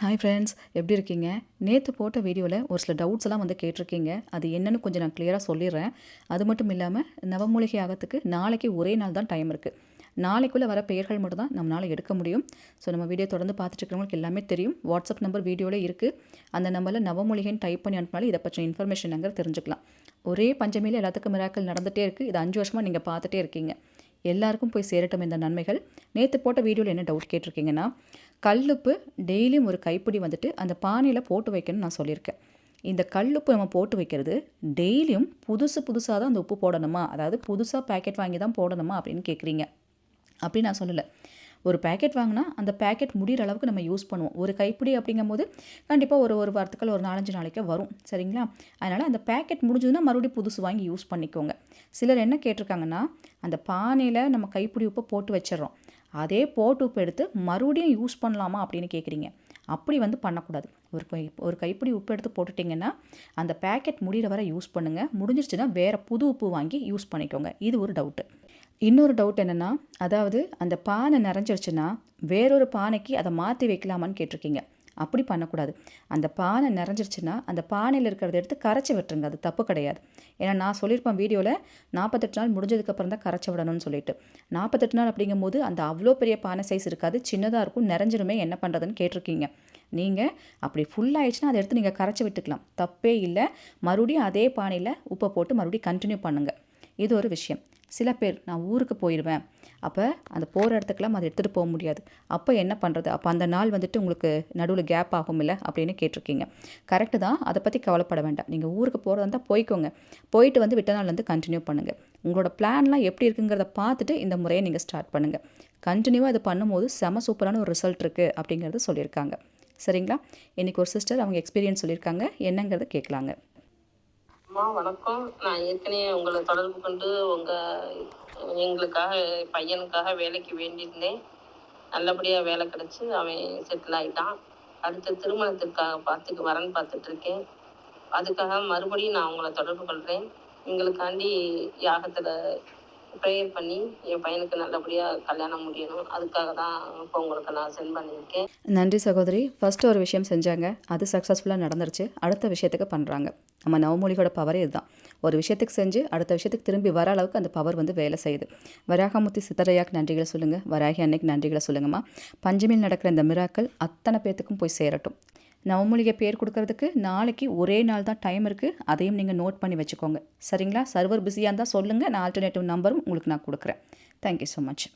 Hi friends, எப்படி இருக்கீங்க? நேற்று போட்ட வீடியோவில் ஒரு சில டவுட்ஸ் எல்லாம் கேட்டிருக்கீங்க. அது என்னன்னு கொஞ்சம் நான் கிளியராக சொல்லிடுறேன். அது மட்டும் இல்லாமல் நவமூலிகை ஆகத்துக்கு நாளைக்கு ஒரே நாள் தான் டைம் இருக்குது. நாளைக்குள்ளே வர பெயர்கள் மட்டும் தான் நம்மளால் எடுக்க முடியும். ஸோ நம்ம வீடியோ தொடர்ந்து பார்த்துட்டு இருக்கிறவங்களுக்கு எல்லாமே தெரியும். வாட்ஸ்அப் நம்பர் வீடியோவில் இருக்குது. அந்த நம்பரில் நவமூலிகைன்னு டைப் பண்ணி அனுப்பினாலும் இதை பற்றின இன்ஃபர்மேஷன் அங்கே தெரிஞ்சுக்கலாம். ஒரே பஞ்சமியில் எல்லாத்துக்கும் மிராக்கள் நடந்துகிட்டே இருக்குது. இது 5 வருஷமாக நீங்கள் பார்த்துட்டே இருக்கீங்க. எல்லாருக்கும் போய் சேரட்டும் இந்த நன்மைகள். நேற்று போட்ட வீடியோவில் என்ன டவுட் கேட்டிருக்கீங்கன்னா, கல்லுப்பு டெய்லியும் ஒரு கைப்பிடி அந்த பானையில் போட்டு வைக்கணும்னு நான் சொல்லியிருக்கேன். இந்த கல்லுப்பு நம்ம போட்டு வைக்கிறது டெய்லியும் புதுசாக தான் அந்த உப்பு போடணுமா, அதாவது புதுசாக பேக்கெட் வாங்கி தான் போடணுமா அப்படின்னு கேட்குறீங்க. அப்படி நான் சொல்லலை. ஒரு பேக்கெட் வாங்கினா அந்த பேக்கெட் முடிகிற அளவுக்கு நம்ம யூஸ் பண்ணுவோம். ஒரு கைப்பிடி அப்படிங்கும்போது கண்டிப்பாக ஒரு வாரத்துக்கு ஒரு 4-5 நாளைக்கு வரும், சரிங்களா? அதனால் அந்த பேக்கெட் முடிஞ்சதுன்னா மறுபடியும் புதுசு வாங்கி யூஸ் பண்ணிக்கோங்க. சிலர் என்ன கேட்டிருக்காங்கன்னா, அந்த பானையில் நம்ம கைப்பிடி உப்பை போட்டு வச்சிடறோம், அதே போட்டு உப்பு எடுத்து மறுபடியும் யூஸ் பண்ணலாமா அப்படின்னு கேட்குறீங்க. அப்படி பண்ணக்கூடாது. ஒரு கைப்பிடி உப்பு எடுத்து போட்டுட்டிங்கன்னா அந்த பேக்கெட் முடிகிற வரை யூஸ் பண்ணுங்கள். முடிஞ்சிருச்சுன்னா வேறு புது உப்பு வாங்கி யூஸ் பண்ணிக்கோங்க. இது ஒரு டவுட்டு. இன்னொரு டவுட் என்னென்னா, அதாவது அந்த பானை நிறைஞ்சிருச்சுன்னா வேறொரு பானைக்கு அதை மாற்றி வைக்கலாமான்னு கேட்டிருக்கீங்க. அப்படி பண்ணக்கூடாது. அந்த பானை நிறைஞ்சிருச்சுன்னா அந்த பானையில் இருக்கிறத எடுத்து கரைச்சி விட்டுருங்க. அது தப்பு கிடையாது. ஏன்னா நான் சொல்லியிருப்பேன் வீடியோவில் 48 நாள் முடிஞ்சதுக்கப்புறம் தான் கரைச்சி விடணும்னு சொல்லிட்டு. 48 நாள் அப்படிங்கும்போது அந்த அவ்வளோ பெரிய பானை சைஸ் இருக்காது, சின்னதாக இருக்கும், நிறைஞ்சிருமே, என்ன பண்ணுறதுன்னு கேட்டிருக்கீங்க. நீங்கள் அப்படி ஃபுல்லாகிடுச்சுன்னா அதை எடுத்து நீங்கள் கரைச்சி விட்டுக்கலாம், தப்பே இல்லை. மறுபடியும் அதே பானையில் உப்பை போட்டு மறுபடியும் கண்டினியூ பண்ணுங்கள். இது ஒரு விஷயம். சில பேர் நான் ஊருக்கு போயிடுவேன், அப்போ அந்த போகிற இடத்துக்கெல்லாம் அதை எடுத்துகிட்டு போக முடியாது, அப்போ என்ன பண்ணுறது, அப்போ அந்த நாள் உங்களுக்கு நடுவில் கேப் ஆகும் இல்லை அப்படின்னு கேட்டிருக்கீங்க. கரெக்டு தான், அதை பற்றி கவலைப்பட வேண்டாம். நீங்கள் ஊருக்கு போகிறதா இருந்தால் போய்க்கோங்க. போயிட்டு விட்ட நாள் கண்டினியூ பண்ணுங்கள். உங்களோட பிளான்லாம் எப்படி இருக்குங்கிறத பார்த்துட்டு இந்த முறையை நீங்கள் ஸ்டார்ட் பண்ணுங்கள். கண்டினியூவாக இது பண்ணும்போது செம சூப்பரான ஒரு ரிசல்ட் இருக்குது அப்படிங்கிறது சொல்லியிருக்காங்க. சரிங்களா? இன்றைக்கி ஒரு சிஸ்டர் அவங்க எக்ஸ்பீரியன்ஸ் சொல்லியிருக்காங்க, என்னங்கிறத கேட்கலாங்க. அம்மா வணக்கம். நான் ஏற்கனவே உங்களை தொடர்பு கொண்டு எங்களுக்காக பையனுக்காக வேலைக்கு வேண்டியிருந்தேன். நல்லபடியாக வேலை கிடச்சி அவன் செட்டில் ஆகிட்டான். அடுத்த திருமணத்திற்காக வரன் பார்த்துட்ருக்கேன். அதுக்காக மறுபடியும் நான் உங்களை தொடர்பு கொள்கிறேன். எங்களுக்காண்டி யாகத்தில் ப்ரேயர் பண்ணி என் பையனுக்கு நல்லபடியாக கல்யாணம் முடியணும். அதுக்காக தான் இப்போ உங்களுக்கு நான் சென்ட் பண்ணியிருக்கேன். நன்றி சகோதரி. ஃபஸ்ட்டு ஒரு விஷயம் செஞ்சாங்க, அது சக்ஸஸ்ஃபுல்லாக நடந்துருச்சு. அடுத்த விஷயத்துக்கு பண்ணுறாங்க. நம்ம நவமூலிகையோட பவரே இதுதான். ஒரு விஷயத்துக்கு செஞ்சு அடுத்த விஷயத்துக்கு திரும்பி வர அளவுக்கு அந்த பவர் வேலை செய்யுது. வராகமுத்தி சித்தரையாக்கு நன்றிகளை சொல்லுங்கள். வராகி அன்னைக்கு நன்றிகளை சொல்லுங்கம்மா. பஞ்சமியில் நடக்கிற இந்த மிராக்கள் அத்தனை பேர்த்துக்கும் போய் சேரட்டும். நவமூலிகை பேர் கொடுக்கறதுக்கு நாளைக்கு ஒரே நாள் தான் டைம் இருக்குது. அதையும் நீங்கள் நோட் பண்ணி வச்சுக்கோங்க, சரிங்களா? சர்வர் பிஸியாக இருந்தால் சொல்லுங்கள், நான் ஆல்டர்னேட்டிவ் நம்பரும் உங்களுக்கு நான் கொடுக்குறேன். Thank you so much.